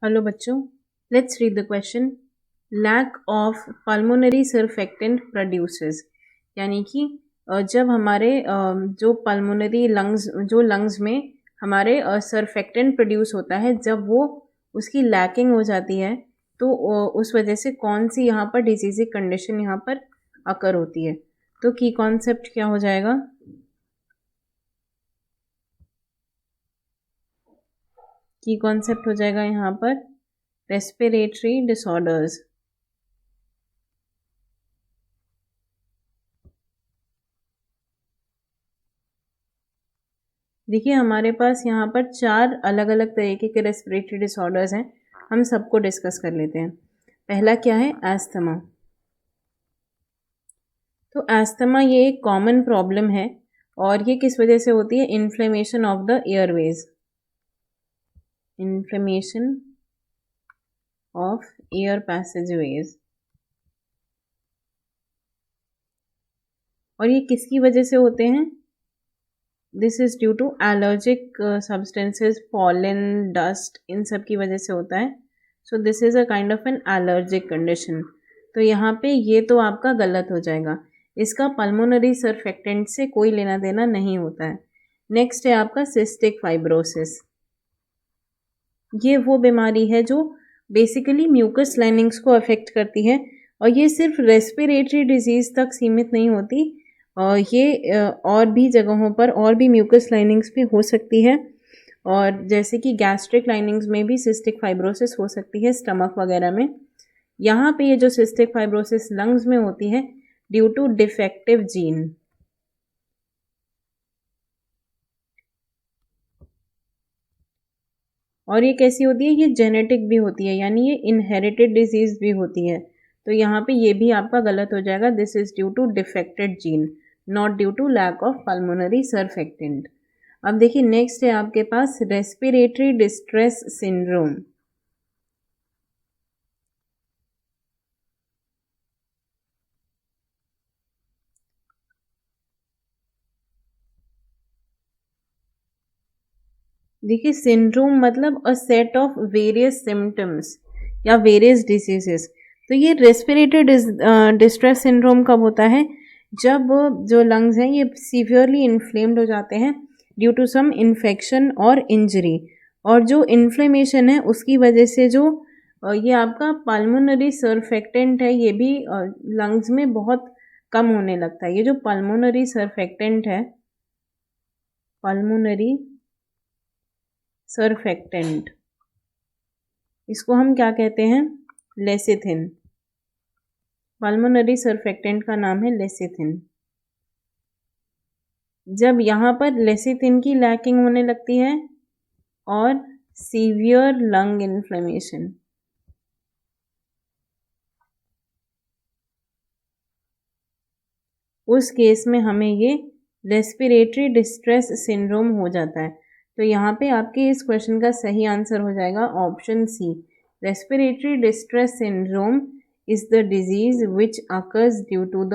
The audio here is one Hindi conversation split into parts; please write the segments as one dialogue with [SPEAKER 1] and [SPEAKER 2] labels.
[SPEAKER 1] हेलो बच्चों, let's read the question. Lack of pulmonary surfactant produces, यानी कि जब हमारे जो पल्मोनरी लंग्स में हमारे सर्फेक्टेंट प्रोड्यूस होता है, जब वो उसकी लैकिंग हो जाती है तो उस वजह से कौन सी यहाँ पर डिजीज़िक कंडीशन यहाँ पर अकर होती है। तो की कॉन्सेप्ट क्या हो जाएगा? की कॉन्सेप्ट हो जाएगा यहाँ पर रेस्पिरेटरी डिसऑर्डर्स। देखिए, हमारे पास यहाँ पर 4 अलग अलग तरीके के रेस्पिरेटरी डिसऑर्डर्स हैं। हम सबको डिस्कस कर लेते हैं। पहला क्या है? एस्थमा। तो एस्थमा ये एक कॉमन प्रॉब्लम है और ये किस वजह से होती है? Inflammation of the airways. Inflammation of air passageways. और ये किसकी वजह से होते हैं? This is due to allergic substances, pollen, dust, इन सब की वजह से होता है। So this is a kind of an allergic condition. तो यहाँ पे ये तो आपका गलत हो जाएगा। इसका पल्मोनरी सर्फेक्टेंट से कोई लेना देना नहीं होता है। नेक्स्ट है आपका सिस्टिक फाइब्रोसिस। ये वो बीमारी है जो बेसिकली म्यूकस लाइनिंग्स को अफेक्ट करती है और ये सिर्फ रेस्पिरेटरी डिजीज़ तक सीमित नहीं होती, और ये और भी जगहों पर और भी म्यूकस लाइनिंग्स भी हो सकती है, और जैसे कि गैस्ट्रिक लाइनिंग्स में भी सिस्टिक फाइब्रोसिस हो सकती है, स्टमक वगैरह में। यहाँ पे ये जो सिस्टिक फाइब्रोसिस लंग्स में होती है ड्यू टू डिफेक्टिव जीन। और ये कैसी होती है? ये जेनेटिक भी होती है, यानी ये इनहेरिटेड डिजीज भी होती है। तो यहाँ पे ये भी आपका गलत हो जाएगा। This is due to defected gene, not due to lack of pulmonary surfactant. अब देखिए, नेक्स्ट है आपके पास रेस्पिरेटरी डिस्ट्रेस सिंड्रोम। देखिए, सिंड्रोम मतलब a set of various symptoms या वेरियस डिसीजेस। तो ये रेस्पिरेटरी डिस्ट्रेस सिंड्रोम कब होता है? जब जो लंग्स हैं ये सीवियरली इन्फ्लेम्ड हो जाते हैं ड्यू टू सम इन्फेक्शन और इंजरी, और जो इन्फ्लेमेशन है उसकी वजह से जो ये आपका पल्मोनरी सर्फेक्टेंट है ये भी लंग्स में बहुत कम होने लगता है। ये जो पल्मोनरी सर्फेक्टेंट है, पल्मोनरी सर्फेक्टेंट, इसको हम क्या कहते हैं? लेसिथिन। पल्मोनरी सर्फेक्टेंट का नाम है लेसिथिन। जब यहाँ पर लेसिथिन की लैकिंग होने लगती है और सीवियर लंग इन्फ्लेमेशन, उस केस में हमें ये रेस्पिरेटरी डिस्ट्रेस सिंड्रोम हो जाता है। तो यहाँ पे आपके इस क्वेश्चन का सही आंसर हो जाएगा option C. Respiratory distress syndrome is the disease which occurs due to the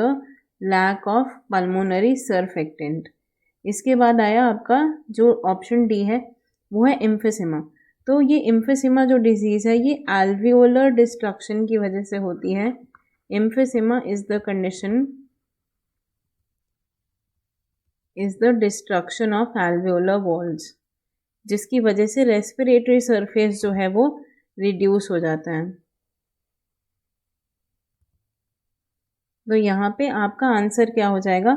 [SPEAKER 1] lack of pulmonary surfactant. इसके बाद आया आपका जो ऑप्शन डी है, वो है एम्फिसेमा। तो ये एम्फिसेमा जो डिजीज़ है ये एल्वियोलर डिस्ट्रक्शन की वजह से होती है। Emphysema is the condition, is the destruction of alveolar walls, जिसकी वजह से रेस्पिरेटरी सरफेस जो है वो रिड्यूस हो जाता है। तो यहाँ पे आपका आंसर क्या हो जाएगा?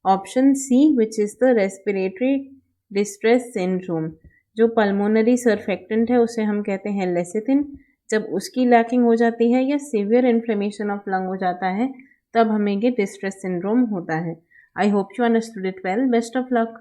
[SPEAKER 1] Option C, which is the respiratory distress syndrome. जो पल्मोनरी सर्फेक्टेंट है उसे हम कहते हैं लेसिथिन। जब उसकी लैकिंग हो जाती है या सीवियर इन्फ्लेमेशन ऑफ लंग हो जाता है, तब हमें ये डिस्ट्रेस सिंड्रोम होता है। I hope you understood it well. Best of luck.